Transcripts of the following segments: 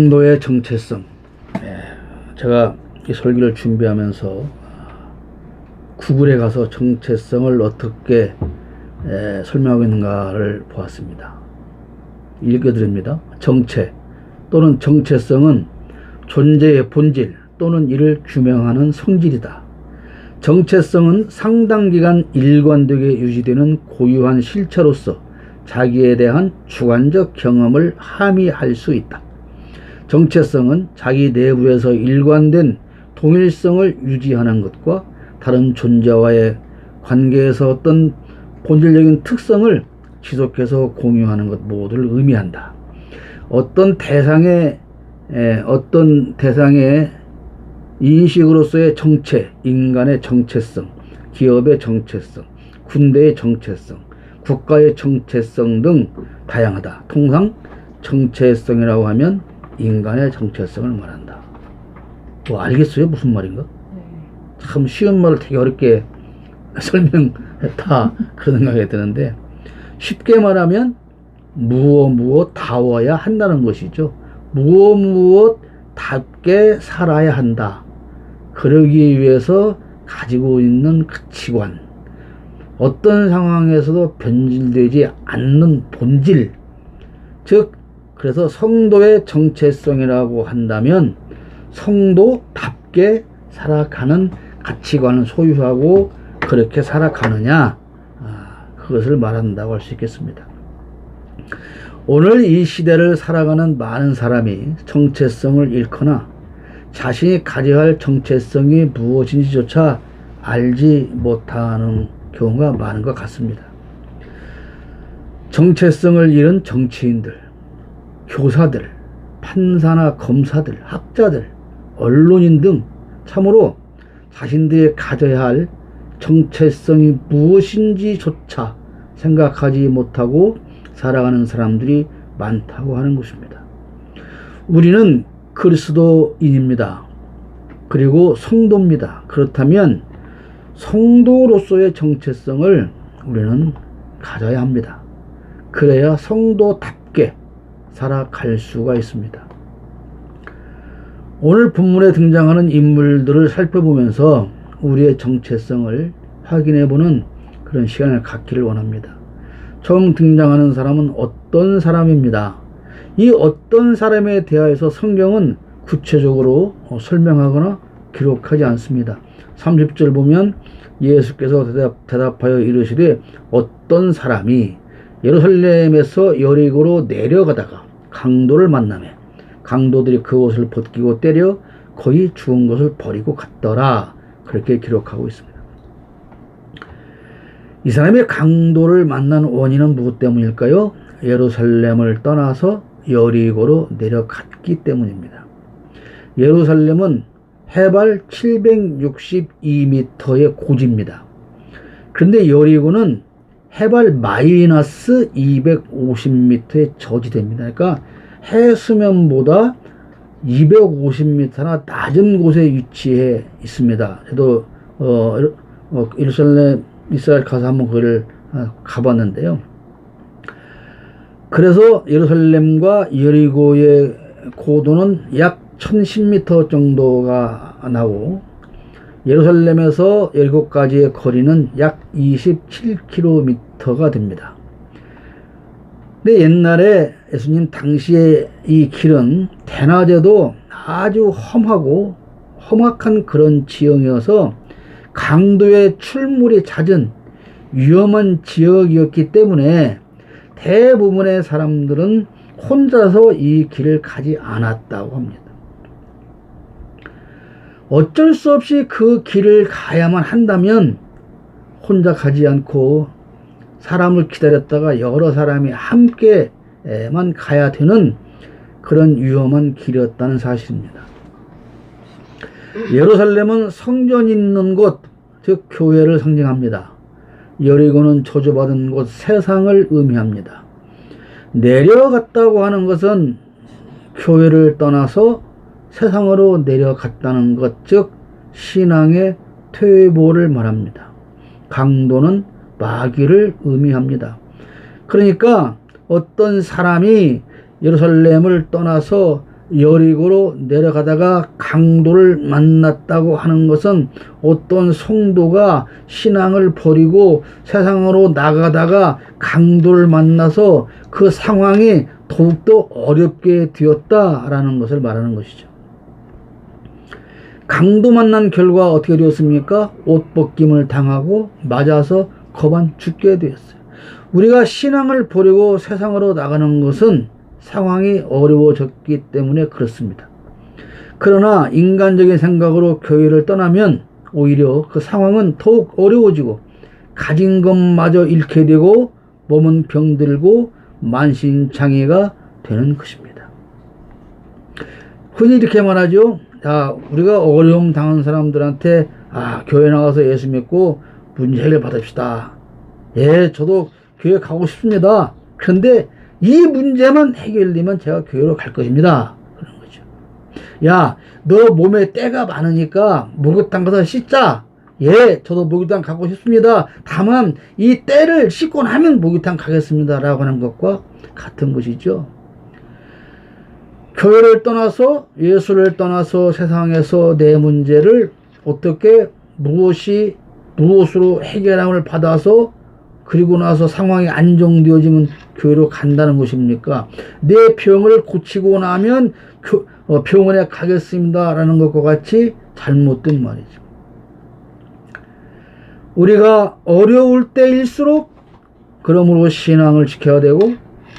성도의 정체성. 제가 이 설교를 준비하면서 구글에 가서 정체성을 어떻게 설명하고 있는가를 보았습니다. 읽어드립니다. 정체 또는 정체성은 존재의 본질 또는 이를 규명하는 성질이다. 정체성은 상당 기간 일관되게 유지되는 고유한 실체로서 자기에 대한 주관적 경험을 함의할 수 있다. 정체성은 자기 내부에서 일관된 동일성을 유지하는 것과 다른 존재와의 관계에서 어떤 본질적인 특성을 지속해서 공유하는 것 모두를 의미한다. 어떤 대상의 인식으로서의 정체, 인간의 정체성, 기업의 정체성, 군대의 정체성, 국가의 정체성 등 다양하다. 통상 정체성이라고 하면 인간의 정체성을 말한다. 뭐 알겠어요? 무슨 말인가? 참 쉬운 말을 되게 어렵게 설명했다 그런 생각이 드는데, 쉽게 말하면 무엇 다워야 한다는 것이죠. 무엇답게 살아야 한다. 그러기 위해서 가지고 있는 가치관, 어떤 상황에서도 변질되지 않는 본질, 즉 그래서 성도의 정체성이라고 한다면 성도답게 살아가는 가치관을 소유하고 그렇게 살아가느냐, 그것을 말한다고 할 수 있겠습니다. 오늘 이 시대를 살아가는 많은 사람이 정체성을 잃거나 자신이 가져야 할 정체성이 무엇인지조차 알지 못하는 경우가 많은 것 같습니다. 정체성을 잃은 정치인들, 교사들, 판사나 검사들, 학자들, 언론인 등 참으로 자신들이 가져야 할 정체성이 무엇인지조차 생각하지 못하고 살아가는 사람들이 많다고 하는 것입니다. 우리는 그리스도인입니다. 그리고 성도입니다. 그렇다면 성도로서의 정체성을 우리는 가져야 합니다. 그래야 성도답게 살아갈 수가 있습니다. 오늘 본문에 등장하는 인물들을 살펴보면서 우리의 정체성을 확인해보는 그런 시간을 갖기를 원합니다. 처음 등장하는 사람은 어떤 사람입니다. 이 어떤 사람에 대하여서 성경은 구체적으로 설명하거나 기록하지 않습니다. 30절 보면 예수께서 대답하여 이르시되 어떤 사람이 예루살렘에서 여리고로 내려가다가 강도를 만나매 강도들이 그 옷을 벗기고 때려 거의 죽은 것을 버리고 갔더라. 그렇게 기록하고 있습니다. 이 사람이 강도를 만난 원인은 무엇 때문일까요? 예루살렘을 떠나서 여리고로 내려갔기 때문입니다. 예루살렘은 해발 762m의 고지입니다. 그런데 여리고는 해발 마이너스 250m의 저지대입니다. 그러니까 해수면보다 250m나 낮은 곳에 위치해 있습니다. 저도 예루살렘 이스라엘 가서 한번 그걸 가봤는데요. 그래서 예루살렘과 여리고의 고도는 약 1010m 정도가 나고 예루살렘에서 여리고까지의 거리는 약 27km가 됩니다. 근데 옛날에 예수님 당시에 이 길은 대낮에도 아주 험하고 험악한 그런 지형이어서 강도의 출몰이 잦은 위험한 지역이었기 때문에 대부분의 사람들은 혼자서 이 길을 가지 않았다고 합니다. 어쩔 수 없이 그 길을 가야만 한다면 혼자 가지 않고 사람을 기다렸다가 여러 사람이 함께만 가야 되는 그런 위험한 길이었다는 사실입니다. 예루살렘은 성전이 있는 곳, 즉 교회를 상징합니다. 여리고는 저주받은 곳, 세상을 의미합니다. 내려갔다고 하는 것은 교회를 떠나서 세상으로 내려갔다는 것, 즉 신앙의 퇴보를 말합니다. 강도는 마귀를 의미합니다. 그러니까 어떤 사람이 예루살렘을 떠나서 여리고로 내려가다가 강도를 만났다고 하는 것은 어떤 성도가 신앙을 버리고 세상으로 나가다가 강도를 만나서 그 상황이 더욱더 어렵게 되었다라는 것을 말하는 것이죠. 강도 만난 결과 어떻게 되었습니까? 옷 벗김을 당하고 맞아서 거반 죽게 되었어요. 우리가 신앙을 버리고 세상으로 나가는 것은 상황이 어려워졌기 때문에 그렇습니다. 그러나 인간적인 생각으로 교회를 떠나면 오히려 그 상황은 더욱 어려워지고 가진 것마저 잃게 되고 몸은 병들고 만신장애가 되는 것입니다. 흔히 이렇게 말하죠. 자, 우리가 어려움 당한 사람들한테 교회 나가서 예수 믿고 문제 해결 받읍시다. 예, 저도 교회 가고 싶습니다. 그런데 이 문제만 해결되면 제가 교회로 갈 것입니다. 그런 거죠. 야, 너 몸에 때가 많으니까 목욕탕 가서 씻자. 예, 저도 목욕탕 가고 싶습니다. 다만 이 때를 씻고 나면 목욕탕 가겠습니다. 라고 하는 것과 같은 것이죠. 교회를 떠나서 예수를 떠나서 세상에서 내 문제를 어떻게 무엇으로 해결함을 받아서 그리고 나서 상황이 안정되어지면 교회로 간다는 것입니까? 내 병을 고치고 나면 병원에 가겠습니다 라는 것과 같이 잘못된 말이죠. 우리가 어려울 때일수록 그러므로 신앙을 지켜야 되고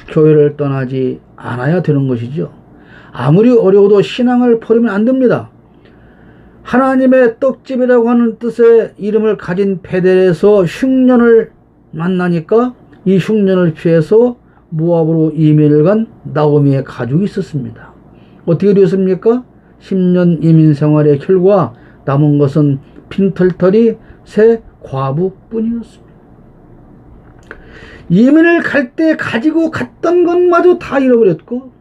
교회를 떠나지 않아야 되는 것이죠. 아무리 어려워도 신앙을 버리면 안 됩니다. 하나님의 떡집이라고 하는 뜻의 이름을 가진 베델에서 흉년을 만나니까 이 흉년을 피해서 모압으로 이민을 간 나오미의 가족이 있었습니다. 어떻게 되었습니까? 10년 이민 생활의 결과 남은 것은 빈털터리 새 과부뿐이었습니다. 이민을 갈 때 가지고 갔던 것마저 다 잃어버렸고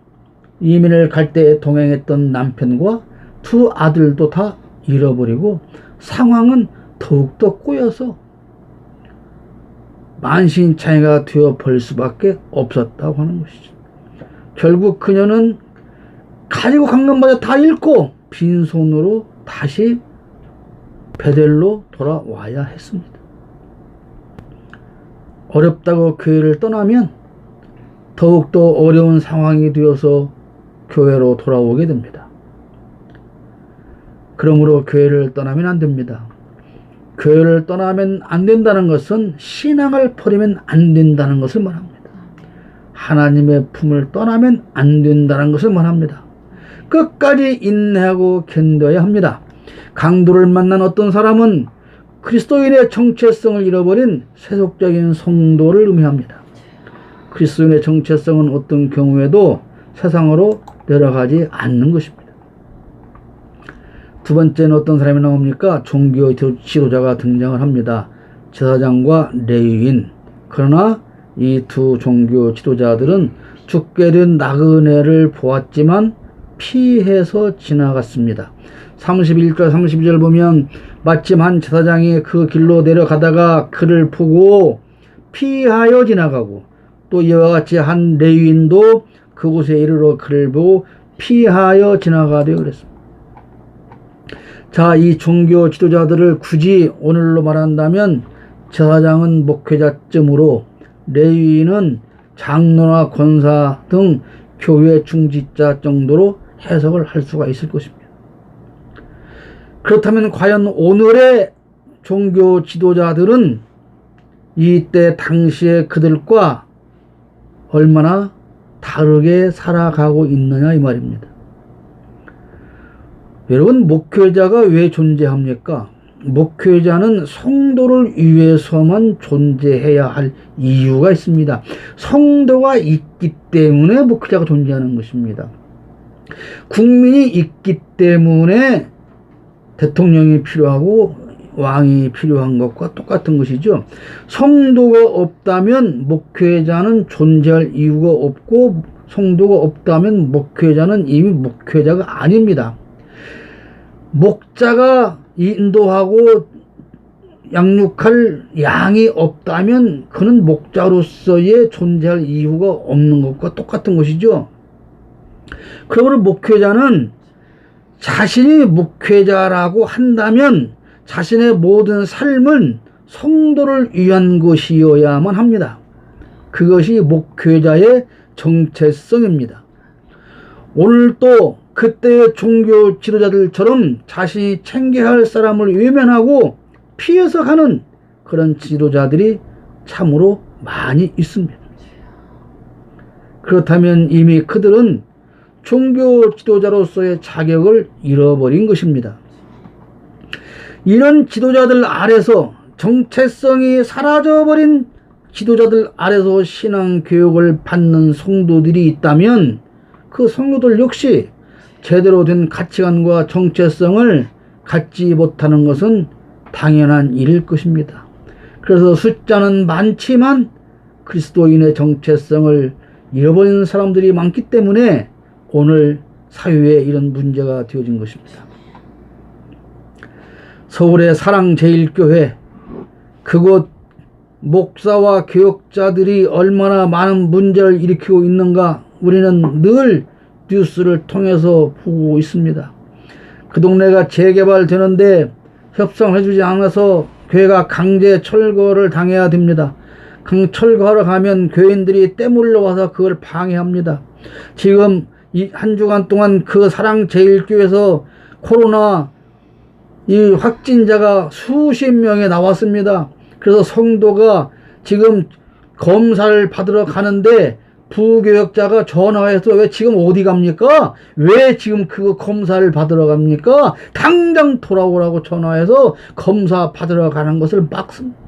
이민을 갈 때 동행했던 남편과 두 아들도 다 잃어버리고 상황은 더욱더 꼬여서 만신창이가 되어 볼 수밖에 없었다고 하는 것이죠. 결국 그녀는 가지고 간 것마저 다 잃고 빈손으로 다시 베델로 돌아와야 했습니다. 어렵다고 교회를 떠나면 더욱더 어려운 상황이 되어서 교회로 돌아오게 됩니다. 그러므로 교회를 떠나면 안 됩니다. 교회를 떠나면 안 된다는 것은 신앙을 버리면 안 된다는 것을 말합니다. 하나님의 품을 떠나면 안 된다는 것을 말합니다. 끝까지 인내하고 견뎌야 합니다. 강도를 만난 어떤 사람은 그리스도인의 정체성을 잃어버린 세속적인 성도를 의미합니다. 그리스도인의 정체성은 어떤 경우에도 세상으로 내려가지 않는 것입니다. 두 번째는 어떤 사람이 나옵니까? 종교 지도자가 등장을 합니다. 제사장과 레위인. 그러나 이 두 종교 지도자들은 죽게 된 나그네를 보았지만 피해서 지나갔습니다. 31절 32절 보면 마침 한 제사장이 그 길로 내려가다가 그를 보고 피하여 지나가고 또 이와 같이 한 레위인도 그곳에 이르러 그를 보고 피하여 지나가되 그랬습니다. 자, 이 종교 지도자들을 굳이 오늘로 말한다면 제사장은 목회자쯤으로 레위인은 장로나 권사 등 교회 중직자 정도로 해석을 할 수가 있을 것입니다. 그렇다면 과연 오늘의 종교 지도자들은 이때 당시의 그들과 얼마나 다르게 살아가고 있느냐 이 말입니다. 여러분, 목회자가 왜 존재합니까? 목회자는 성도를 위해서만 존재해야 할 이유가 있습니다. 성도가 있기 때문에 목회자가 존재하는 것입니다. 국민이 있기 때문에 대통령이 필요하고 왕이 필요한 것과 똑같은 것이죠. 성도가 없다면 목회자는 존재할 이유가 없고 성도가 없다면 목회자는 이미 목회자가 아닙니다. 목자가 인도하고 양육할 양이 없다면 그는 목자로서의 존재할 이유가 없는 것과 똑같은 것이죠. 그러므로 목회자는 자신이 목회자라고 한다면 자신의 모든 삶은 성도를 위한 것이어야만 합니다. 그것이 목회자의 정체성입니다. 오늘 또 그때의 종교 지도자들처럼 자신이 챙겨야 할 사람을 외면하고 피해서 가는 그런 지도자들이 참으로 많이 있습니다. 그렇다면 이미 그들은 종교 지도자로서의 자격을 잃어버린 것입니다. 이런 지도자들 아래서 정체성이 사라져버린 지도자들 아래서 신앙교육을 받는 성도들이 있다면 그 성도들 역시 제대로 된 가치관과 정체성을 갖지 못하는 것은 당연한 일일 것입니다. 그래서 숫자는 많지만 그리스도인의 정체성을 잃어버리는 사람들이 많기 때문에 오늘 사회에 이런 문제가 되어진 것입니다. 서울의 사랑제일교회, 그곳 목사와 교역자들이 얼마나 많은 문제를 일으키고 있는가 우리는 늘 뉴스를 통해서 보고 있습니다. 그 동네가 재개발되는데 협상해주지 않아서 교회가 강제 철거를 당해야 됩니다. 철거하러 가면 교인들이 떼물러 와서 그걸 방해합니다. 지금 이 한 주간 동안 그 사랑제일교회에서 코로나 이 확진자가 수십 명이 나왔습니다. 그래서 성도가 지금 검사를 받으러 가는데 부교역자가 전화해서 왜 지금 어디 갑니까? 왜 지금 그 검사를 받으러 갑니까? 당장 돌아오라고 전화해서 검사 받으러 가는 것을 막습니다.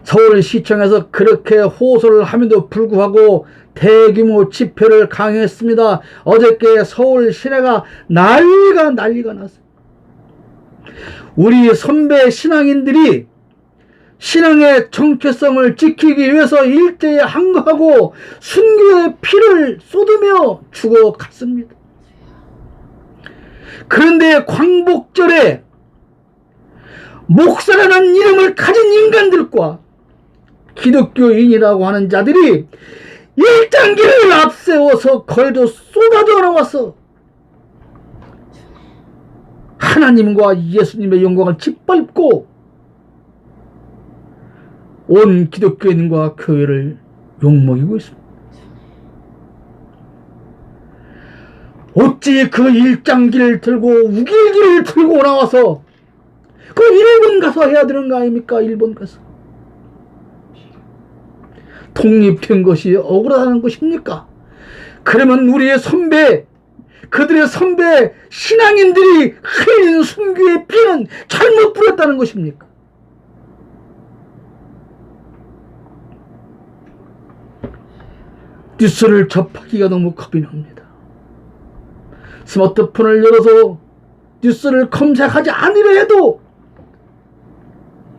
서울시청에서 그렇게 호소를 함에도 불구하고 대규모 집회를 강행했습니다. 어저께 서울 시내가 난리가 났어요. 우리 선배 신앙인들이 신앙의 정체성을 지키기 위해서 일제에 항거하고 순교의 피를 쏟으며 죽어갔습니다. 그런데 광복절에 목사라는 이름을 가진 인간들과 기독교인이라고 하는 자들이 일장기를 앞세워서 거리로 쏟아져 나와서 하나님과 예수님의 영광을 짓밟고 온 기독교인과 교회를 욕먹이고 있습니다. 어찌 그 일장기를 들고 우길기를 들고 나와서 그 일본 가서 해야 되는 거 아닙니까? 일본 가서 독립된 것이 억울하다는 것입니까? 그러면 우리의 선배, 그들의 선배 신앙인들이 흘린 순교의 피는 잘못 뿌렸다는 것입니까? 뉴스를 접하기가 너무 겁이 납니다. 스마트폰을 열어서 뉴스를 검색하지 않으려 해도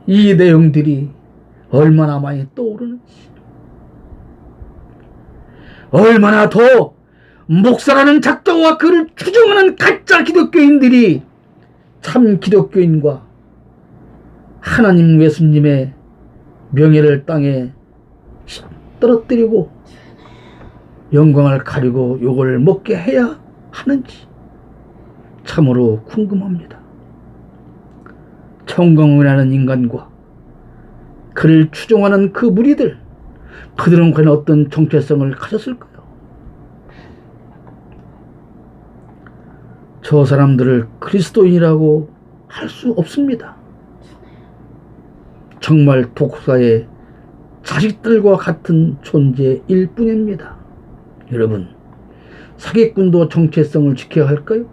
이 내용들이 얼마나 많이 떠오르는지, 얼마나 더 목사라는 작자와 그를 추종하는 가짜 기독교인들이 참 기독교인과 하나님 예수님의 명예를 땅에 떨어뜨리고 영광을 가리고 욕을 먹게 해야 하는지 참으로 궁금합니다. 청공이라는 인간과 그를 추종하는 그 무리들, 그들은 과연 어떤 정체성을 가졌을까요? 저 사람들을 그리스도인이라고 할 수 없습니다. 정말 독사의 자식들과 같은 존재일 뿐입니다. 여러분, 사기꾼도 정체성을 지켜야 할까요?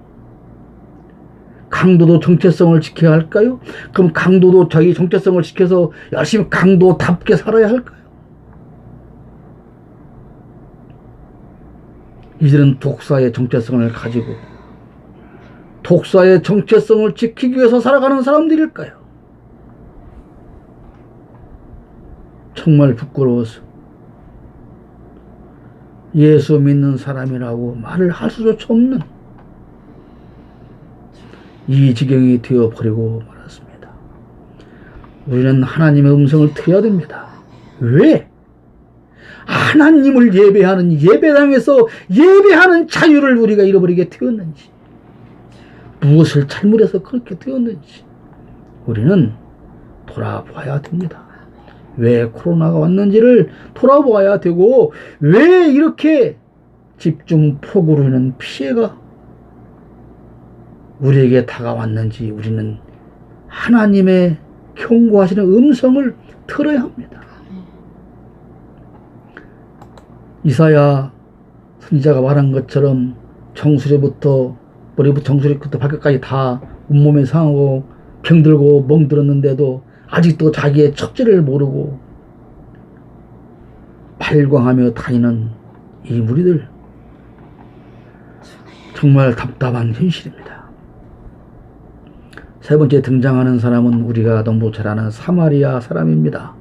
강도도 정체성을 지켜야 할까요? 그럼 강도도 자기 정체성을 지켜서 열심히 강도답게 살아야 할까요? 이들은 독사의 정체성을 가지고 독사의 정체성을 지키기 위해서 살아가는 사람들일까요? 정말 부끄러워서 예수 믿는 사람이라고 말을 할 수조차 없는 이 지경이 되어버리고 말았습니다. 우리는 하나님의 음성을 들어야 됩니다. 왜? 하나님을 예배하는 예배당에서 예배하는 자유를 우리가 잃어버리게 되었는지, 무엇을 잘못해서 그렇게 되었는지 우리는 돌아봐야 됩니다. 왜 코로나가 왔는지를 돌아봐야 되고, 왜 이렇게 집중 폭우로 인한 피해가 우리에게 다가왔는지 우리는 하나님의 경고하시는 음성을 들어야 합니다. 이사야 선지자가 말한 것처럼 정수리부터 머리부터 정수리부터 발끝까지 다 온몸에 상하고 병들고 멍들었는데도 아직도 자기의 처지를 모르고 발광하며 다니는 이 무리들, 정말 답답한 현실입니다. 세 번째 등장하는 사람은 우리가 너무 잘 아는 사마리아 사람입니다.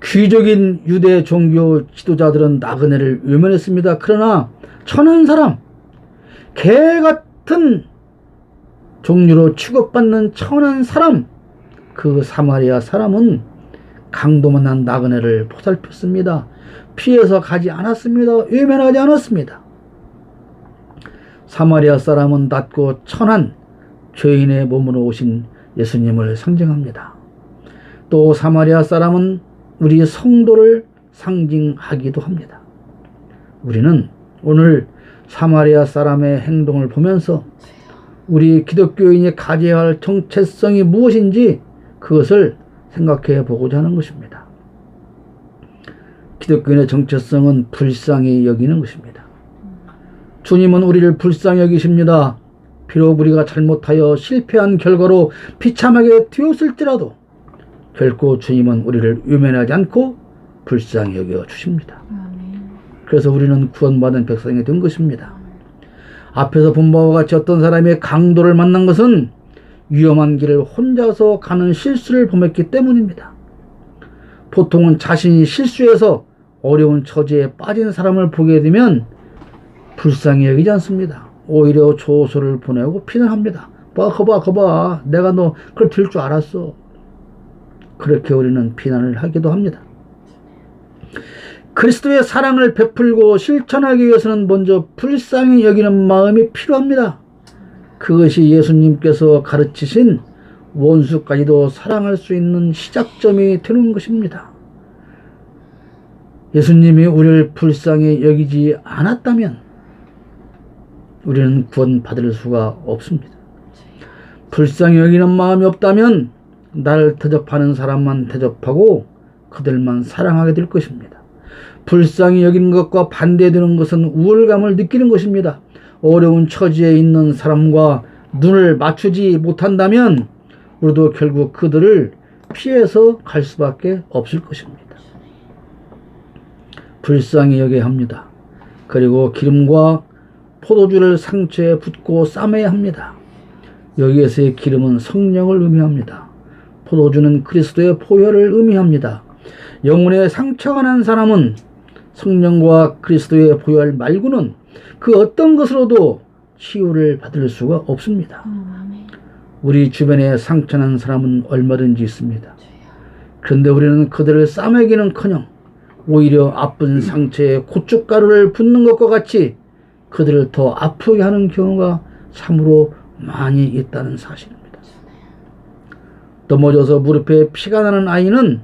귀족인 유대 종교 지도자들은 나그네를 외면했습니다. 그러나 천한 사람, 개 같은 종류로 취급받는 천한 사람, 그 사마리아 사람은 강도 만난 나그네를 보살폈습니다. 피해서 가지 않았습니다. 외면하지 않았습니다. 사마리아 사람은 낮고 천한 죄인의 몸으로 오신 예수님을 상징합니다. 또 사마리아 사람은 우리 성도를 상징하기도 합니다. 우리는 오늘 사마리아 사람의 행동을 보면서 우리 기독교인이 가져야 할 정체성이 무엇인지 그것을 생각해 보고자 하는 것입니다. 기독교인의 정체성은 불쌍히 여기는 것입니다. 주님은 우리를 불쌍히 여기십니다. 비록 우리가 잘못하여 실패한 결과로 비참하게 되었을지라도 결코 주님은 우리를 외면하지 않고 불쌍히 여겨 주십니다. 그래서 우리는 구원받은 백성이 된 것입니다. 앞에서 본 바와 같이 어떤 사람이 강도를 만난 것은 위험한 길을 혼자서 가는 실수를 범했기 때문입니다. 보통은 자신이 실수해서 어려운 처지에 빠진 사람을 보게 되면 불쌍히 여기지 않습니다. 오히려 조소를 보내고 비난합니다. 거봐, 내가 너 그걸 들 줄 알았어. 그렇게 우리는 비난을 하기도 합니다. 그리스도의 사랑을 베풀고 실천하기 위해서는 먼저 불쌍히 여기는 마음이 필요합니다. 그것이 예수님께서 가르치신 원수까지도 사랑할 수 있는 시작점이 되는 것입니다. 예수님이 우리를 불쌍히 여기지 않았다면 우리는 구원받을 수가 없습니다. 불쌍히 여기는 마음이 없다면 나를 대접하는 사람만 대접하고 그들만 사랑하게 될 것입니다. 불쌍히 여기는 것과 반대되는 것은 우월감을 느끼는 것입니다. 어려운 처지에 있는 사람과 눈을 맞추지 못한다면 우리도 결국 그들을 피해서 갈 수밖에 없을 것입니다. 불쌍히 여겨야 합니다. 그리고 기름과 포도주를 상처에 붓고 싸매야 합니다. 여기에서의 기름은 성령을 의미합니다. 포도주는 그리스도의 보혈을 의미합니다. 영혼에 상처가 난 사람은 성령과 그리스도의 보혈 말고는 그 어떤 것으로도 치유를 받을 수가 없습니다. 우리 주변에 상처난 사람은 얼마든지 있습니다. 그런데 우리는 그들을 싸매기는커녕 오히려 아픈 상처에 고춧가루를 붓는 것과 같이 그들을 더 아프게 하는 경우가 참으로 많이 있다는 사실입니다. 넘어져서 무릎에 피가 나는 아이는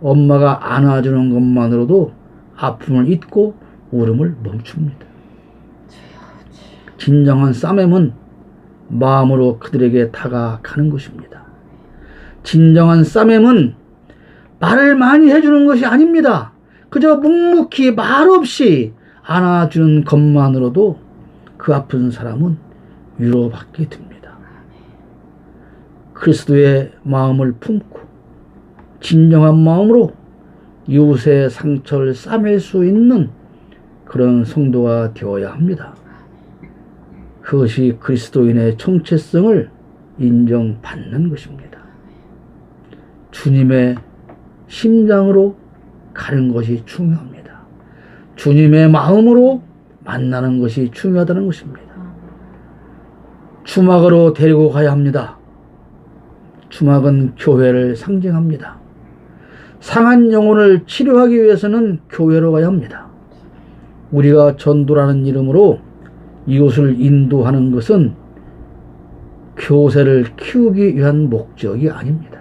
엄마가 안아주는 것만으로도 아픔을 잊고 울음을 멈춥니다. 진정한 싸매은 마음으로 그들에게 다가가는 것입니다. 진정한 싸매은 말을 많이 해주는 것이 아닙니다. 그저 묵묵히 말없이 안아주는 것만으로도 그 아픈 사람은 위로받게 됩니다. 그리스도의 마음을 품고 진정한 마음으로 이웃의 상처를 싸맬 수 있는 그런 성도가 되어야 합니다. 그것이 그리스도인의 정체성을 인정받는 것입니다. 주님의 심장으로 가는 것이 중요합니다. 주님의 마음으로 만나는 것이 중요하다는 것입니다. 주막으로 데리고 가야 합니다. 주막은 교회를 상징합니다. 상한 영혼을 치료하기 위해서는 교회로 가야 합니다. 우리가 전도라는 이름으로 이웃을 인도하는 것은 교세를 키우기 위한 목적이 아닙니다.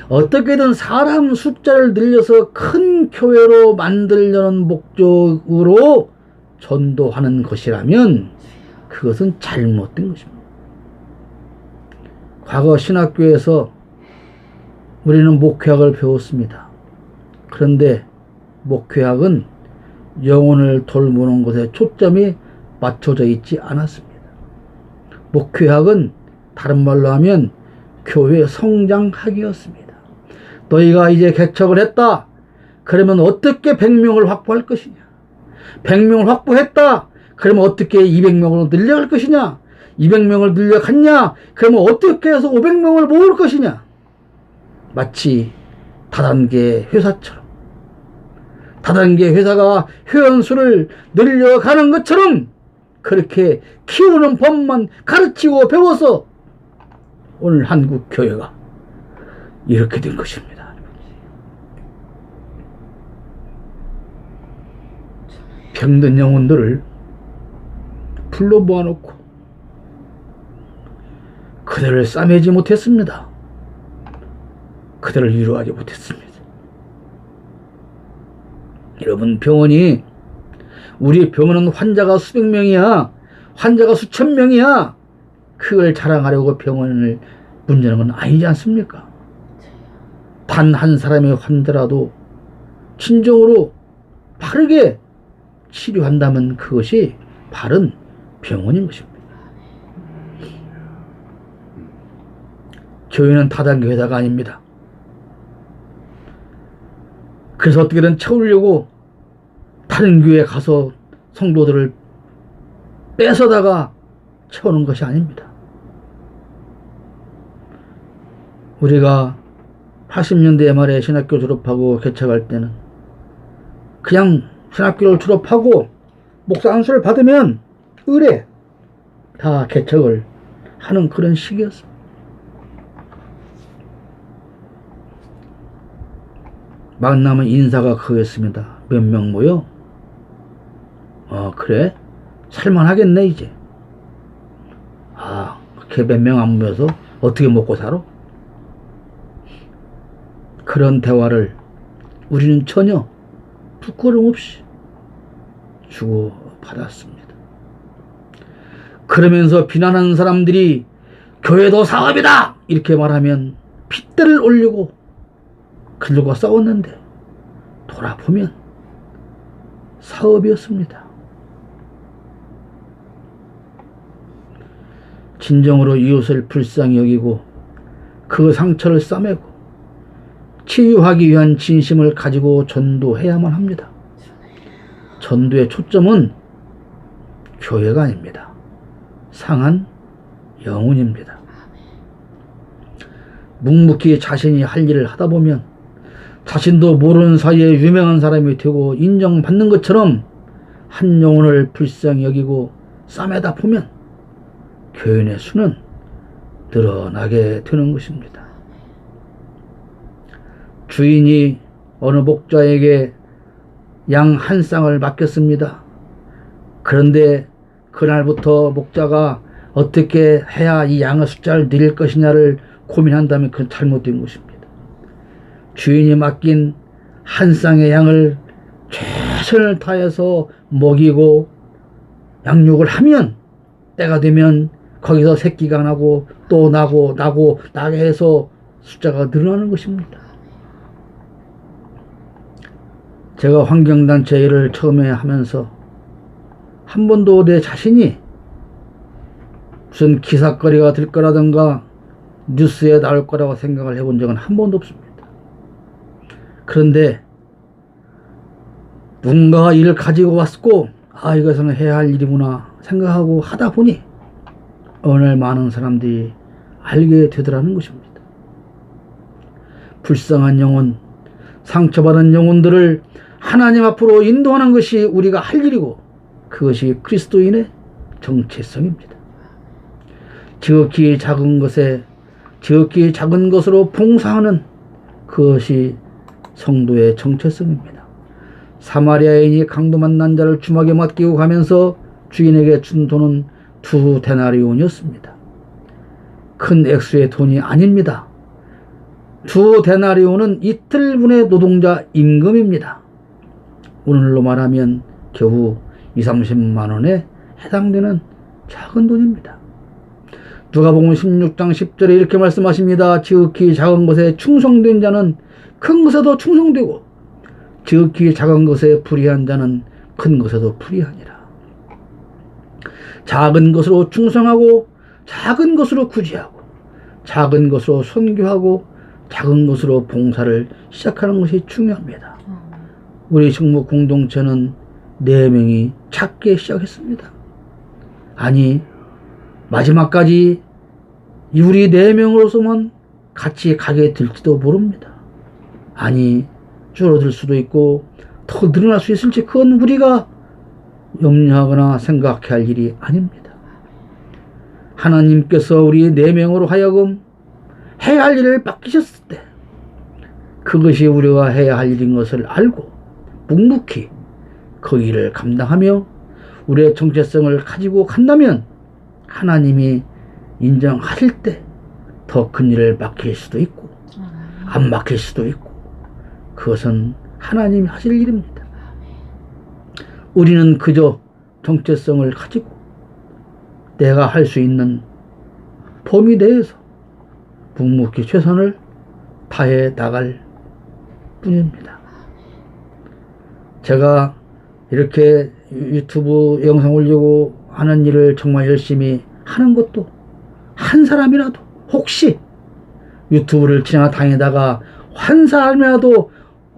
어떻게든 사람 숫자를 늘려서 큰 교회로 만들려는 목적으로 전도하는 것이라면 그것은 잘못된 것입니다. 과거 신학교에서 우리는 목회학을 배웠습니다. 그런데 목회학은 영혼을 돌보는 것에 초점이 맞춰져 있지 않았습니다. 목회학은 다른 말로 하면 교회 성장학이었습니다. 너희가 이제 개척을 했다. 그러면 어떻게 100명을 확보할 것이냐? 100명을 확보했다. 그러면 어떻게 200명으로 늘려갈 것이냐? 200명을 늘려갔냐? 그러면 어떻게 해서 500명을 모을 것이냐? 마치 다단계 회사처럼, 다단계 회사가 회원수를 늘려가는 것처럼 그렇게 키우는 법만 가르치고 배워서 오늘 한국 교회가 이렇게 된 것입니다. 병든 영혼들을 불러 모아놓고 그들을 싸매지 못했습니다. 그들을 위로하지 못했습니다. 여러분, 병원이, 우리 병원은 환자가 수백 명이야, 환자가 수천 명이야, 그걸 자랑하려고 병원을 문제는 건 아니지 않습니까? 단 한 사람의 환자라도 진정으로 바르게 치료한다면 그것이 바른 병원인 것입니다. 교회는 다단계 회사가 아닙니다. 그래서 어떻게든 채우려고 다른 교회에 가서 성도들을 뺏어다가 채우는 것이 아닙니다. 우리가 80년대 말에 신학교 졸업하고 개척할 때는 그냥 신학교를 졸업하고 목사 안수를 받으면 의뢰 다 개척을 하는 그런 시기였습니다. 만나면 인사가 그거였습니다. 몇 명 모여? 그래? 살만하겠네 이제. 그렇게 몇 명 안 모여서 어떻게 먹고 살아? 그런 대화를 우리는 전혀 부끄러움 없이 주고받았습니다. 그러면서 비난하는 사람들이 교회도 사업이다! 이렇게 말하면 핏대를 올리고 그들과 싸웠는데 돌아보면 사업이었습니다. 진정으로 이웃을 불쌍히 여기고 그 상처를 싸매고 치유하기 위한 진심을 가지고 전도해야만 합니다. 전도의 초점은 교회가 아닙니다. 상한 영혼입니다. 묵묵히 자신이 할 일을 하다 보면 자신도 모르는 사이에 유명한 사람이 되고 인정받는 것처럼 한 영혼을 불쌍히 여기고 싸매다 보면 교인의 수는 늘어나게 되는 것입니다. 주인이 어느 목자에게 양 한 쌍을 맡겼습니다. 그런데 그날부터 목자가 어떻게 해야 이 양의 숫자를 늘릴 것이냐를 고민한다면 그건 잘못된 것입니다. 주인이 맡긴 한 쌍의 양을 최선을 다해서 먹이고 양육을 하면 때가 되면 거기서 새끼가 나고 또 나게 해서 숫자가 늘어나는 것입니다. 제가 환경단체 일을 처음에 하면서 한 번도 내 자신이 무슨 기사거리가 될 거라든가 뉴스에 나올 거라고 생각을 해본 적은 한 번도 없습니다. 그런데 누군가가 일을 가지고 왔고 이것은 해야 할 일이구나 생각하고 하다 보니 어느 날 많은 사람들이 알게 되더라는 것입니다. 불쌍한 영혼, 상처받은 영혼들을 하나님 앞으로 인도하는 것이 우리가 할 일이고 그것이 그리스도인의 정체성입니다. 지극히 작은 것으로 봉사하는 그것이 성도의 정체성입니다. 사마리아인이 강도 만난 자를 주막에 맡기고 가면서 주인에게 준 돈은 2데나리온이었습니다. 큰 액수의 돈이 아닙니다. 2데나리온은 이틀분의 노동자 임금입니다. 오늘로 말하면 겨우 20-30만 원에 해당되는 작은 돈입니다. 누가복음 16장 10절에 이렇게 말씀하십니다. 지극히 작은 것에 충성된 자는 큰 것에도 충성되고 지극히 작은 것에 불의한 자는 큰 것에도 불의하니라. 작은 것으로 충성하고 작은 것으로 구제하고 작은 것으로 선교하고 작은 것으로 봉사를 시작하는 것이 중요합니다. 우리 식목 공동체는 4명이 작게 시작했습니다. 아니 마지막까지 우리 4명으로서만 같이 가게 될지도 모릅니다. 아니 줄어들 수도 있고 더 늘어날 수 있을지 그건 우리가 염려하거나 생각해야 할 일이 아닙니다. 하나님께서 우리 4명으로 하여금 해야 할 일을 맡기셨을 때 그것이 우리가 해야 할 일인 것을 알고 묵묵히 그 일을 감당하며 우리의 정체성을 가지고 간다면 하나님이 인정하실 때 더 큰 일을 맡길 수도 있고 안 맡길 수도 있고 그것은 하나님이 하실 일입니다. 우리는 그저 정체성을 가지고 내가 할 수 있는 범위 내에서 묵묵히 최선을 다해 나갈 뿐입니다. 제가 이렇게 유튜브 영상 올리고 하는 일을 정말 열심히 하는 것도 한 사람이라도 혹시 유튜브를 지나다니다가 한 사람이라도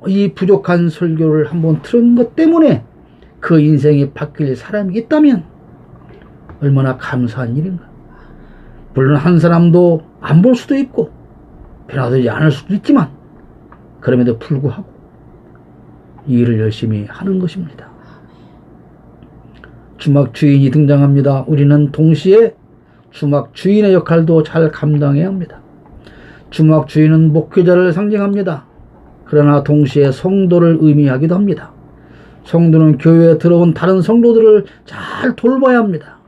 이 부족한 설교를 한번 들은 것 때문에 그 인생이 바뀔 사람이 있다면 얼마나 감사한 일인가. 물론 한 사람도 안 볼 수도 있고 변화되지 않을 수도 있지만 그럼에도 불구하고 이 일을 열심히 하는 것입니다. 주막 주인이 등장합니다. 우리는 동시에 주막 주인의 역할도 잘 감당해야 합니다. 주막 주인은 목회자를 상징합니다. 그러나 동시에 성도를 의미하기도 합니다. 성도는 교회에 들어온 다른 성도들을 잘 돌봐야 합니다.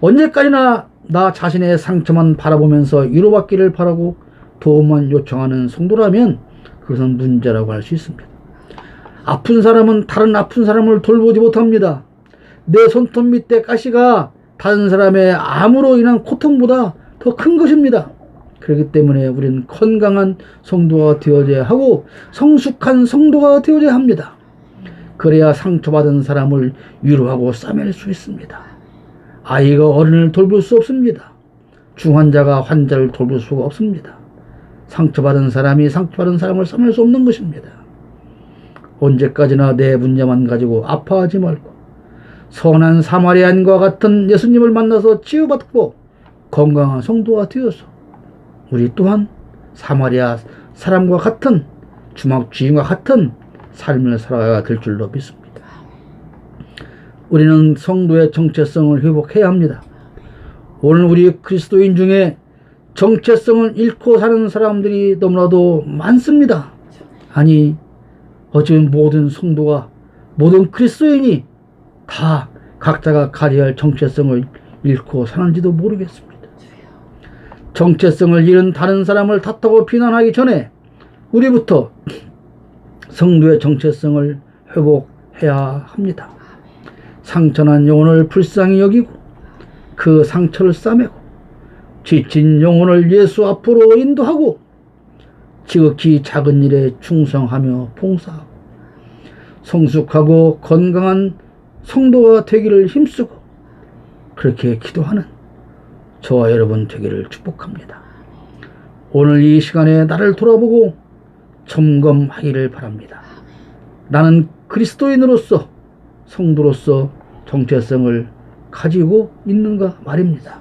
언제까지나 나 자신의 상처만 바라보면서 위로받기를 바라고 도움만 요청하는 성도라면 그것은 문제라고 할 수 있습니다. 아픈 사람은 다른 아픈 사람을 돌보지 못합니다. 내 손톱 밑에 가시가 다른 사람의 암으로 인한 고통보다 더 큰 것입니다. 그렇기 때문에 우리는 건강한 성도가 되어야 하고 성숙한 성도가 되어야 합니다. 그래야 상처받은 사람을 위로하고 싸맬 수 있습니다. 아이가 어른을 돌볼 수 없습니다. 중환자가 환자를 돌볼 수가 없습니다. 상처받은 사람이 상처받은 사람을 싸맬 수 없는 것입니다. 언제까지나 내 문제만 가지고 아파하지 말고 선한 사마리아인과 같은 예수님을 만나서 치유받고 건강한 성도가 되어서 우리 또한 사마리아 사람과 같은 주막 주인과 같은 삶을 살아가야 될 줄로 믿습니다. 우리는 성도의 정체성을 회복해야 합니다. 오늘 우리 그리스도인 중에 정체성을 잃고 사는 사람들이 너무나도 많습니다. 아니 어쩌면 모든 성도가 모든 그리스도인이 다 각자가 가져야 할 정체성을 잃고 사는지도 모르겠습니다. 정체성을 잃은 다른 사람을 탓하고 비난하기 전에 우리부터 성도의 정체성을 회복해야 합니다. 상처난 영혼을 불쌍히 여기고 그 상처를 싸매고 지친 영혼을 예수 앞으로 인도하고 지극히 작은 일에 충성하며 봉사하고 성숙하고 건강한 성도가 되기를 힘쓰고 그렇게 기도하는 저와 여러분 되기를 축복합니다. 오늘 이 시간에 나를 돌아보고 점검하기를 바랍니다. 나는 그리스도인으로서 성도로서 정체성을 가지고 있는가 말입니다.